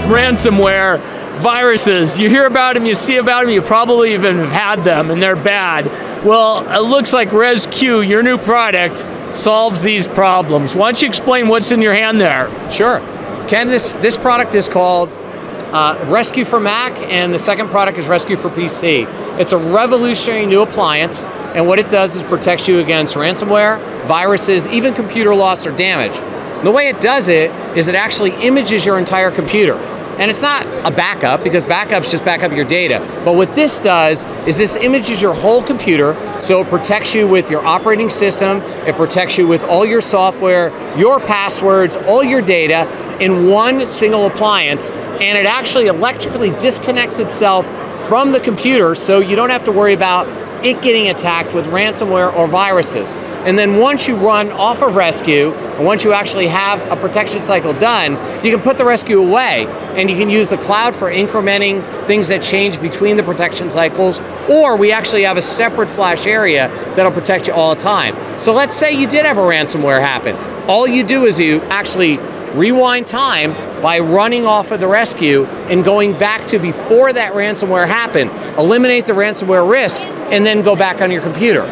ransomware, viruses. You hear about them, you see about them, you probably even have had them, and they're bad. Well, it looks like ResQ, your new product, solves these problems. Why don't you explain what's in your hand there? Sure. Ken, this product is called ResQ for Mac, and the second product is ResQ for PC. It's a revolutionary new appliance, and what it does is protects you against ransomware, viruses, even computer loss or damage. And the way it does it is it actually images your entire computer. And it's not a backup, because backups just back up your data. But what this does is this images your whole computer, so it protects you with your operating system, it protects you with all your software, your passwords, all your data in one single appliance, and it actually electrically disconnects itself from the computer, so you don't have to worry about it getting attacked with ransomware or viruses. And then once you run off of ResQ, and once you actually have a protection cycle done, you can put the ResQ away, and you can use the cloud for incrementing things that change between the protection cycles, or we actually have a separate flash area that'll protect you all the time. So let's say you did have a ransomware happen. All you do is you actually rewind time by running off of the ResQ and going back to before that ransomware happened, eliminate the ransomware risk, and then go back on your computer.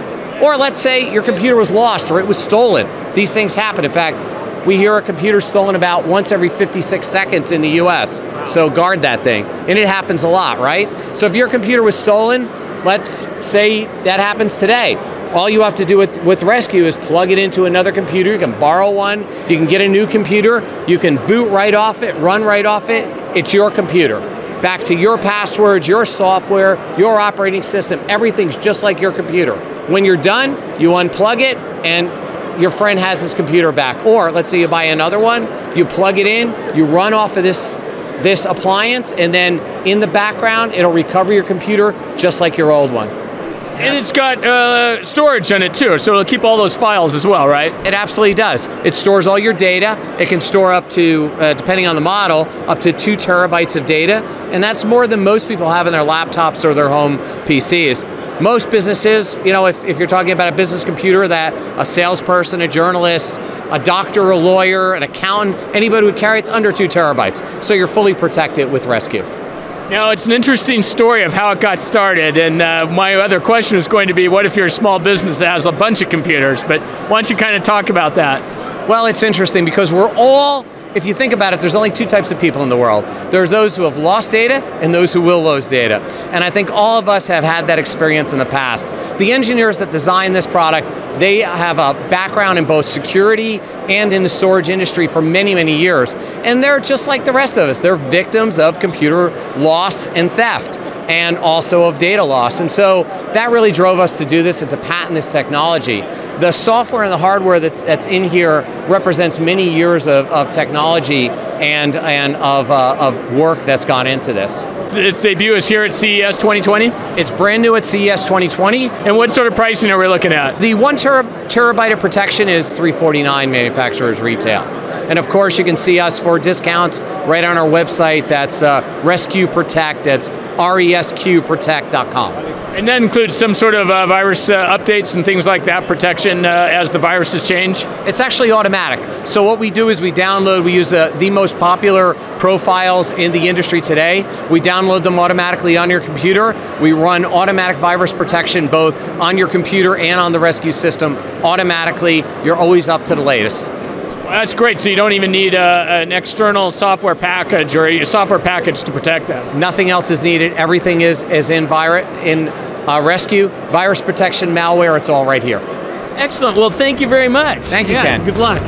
Or let's say your computer was lost or it was stolen. These things happen. In fact, we hear a computer stolen about once every 56 seconds in the US. So guard that thing. And it happens a lot, right? So if your computer was stolen, let's say that happens today. All you have to do with ResQ is plug it into another computer. You can borrow one, you can get a new computer, you can boot right off it, run right off it. It's your computer. Back to your passwords, your software, your operating system, everything's just like your computer. When you're done, you unplug it and your friend has his computer back. Or let's say you buy another one, you plug it in, you run off of this appliance, and then in the background, it'll recover your computer just like your old one. And it's got storage on it too, so it'll keep all those files as well, right? It absolutely does. It stores all your data. It can store up to, depending on the model, up to 2 terabytes of data, and that's more than most people have in their laptops or their home PCs. Most businesses, you know, if you're talking about a business computer that a salesperson, a journalist, a doctor, a lawyer, an accountant, anybody would carry, it's under 2 terabytes. So you're fully protected with ResQ. Now, it's an interesting story of how it got started, and my other question was going to be, what if you're a small business that has a bunch of computers? But why don't you kind of talk about that? Well, it's interesting because we're all, if you think about it, there's only 2 types of people in the world. There's those who have lost data and those who will lose data. And I think all of us have had that experience in the past. The engineers that designed this product, they have a background in both security and in the storage industry for many, many years. And they're just like the rest of us. They're victims of computer loss and theft, and also of data loss. And so that really drove us to do this and to patent this technology. The software and the hardware that's in here represents many years of technology and of work that's gone into this. Its debut is here at CES 2020? It's brand new at CES 2020. And what sort of pricing are we looking at? The 1 terabyte of protection is $349 manufacturer's retail. And of course, you can see us for discounts right on our website. That's ResQ Protect. That's ResQProtect.com. And that includes some sort of virus updates and things like that, protection as the viruses change? It's actually automatic. So what we do is we use the most popular profiles in the industry today. We download them automatically on your computer. We run automatic virus protection both on your computer and on the ResQ system automatically. You're always up to the latest. Well, that's great, so you don't even need an external software package or a software package to protect them. Nothing else is needed. Everything is in ResQ. Virus protection, malware, it's all right here. Excellent. Well, thank you very much. Thank you, Ken. Good luck.